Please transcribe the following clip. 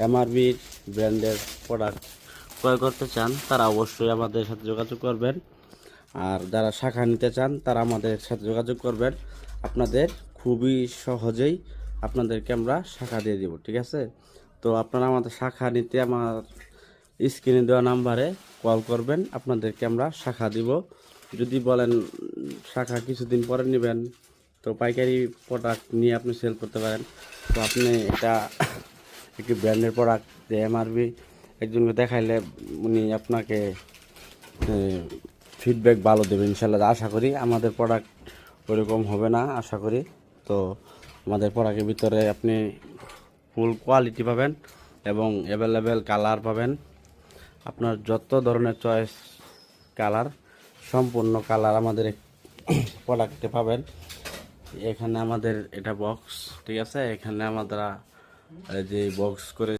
MRB ব্র্যান্ডের product ক্রয় করতে চান তারা অবশ্যই আমাদের সাথে যোগাযোগ করবেন। আর যারা শাখা নিতে চান তারা আমাদের সাথে যোগাযোগ করবেন। আপনাদের খুবই সহজেই আপনাদেরকে আমরা শাখা দিয়ে দিব, ঠিক আছে? তো আপনারা আমাদের শাখা নিতে আমার স্ক্রিনে দেওয়া নাম্বারে কল করবেন, আপনাদেরকে আমরা শাখা দিব। যদি বলেন শাখা কিছুদিন পরে নেবেন, তো পাইকারি প্রোডাক্ট নিয়ে আপনি সেল করতে পারেন। তো আপনি এটা একটি ব্র্যান্ডের প্রোডাক্ট যে এমআরবি একজনকে দেখাইলে উনি আপনাকে ফিডব্যাক ভালো দেবে ইনশাল্লাহ। আশা করি আমাদের প্রোডাক্ট ওইরকম হবে না আশা করি। তো আমাদের প্রোডাক্টের ভিতরে আপনি ফুল কোয়ালিটি পাবেন এবং অ্যাভেলেবেল কালার পাবেন। আপনার যত ধরনের চয়েস কালার, সম্পূর্ণ কালার আমাদের প্রোডাক্টে পাবেন। এখানে আমাদের এটা বক্স, ঠিক আছে? এখানে আমরা যে বক্স করে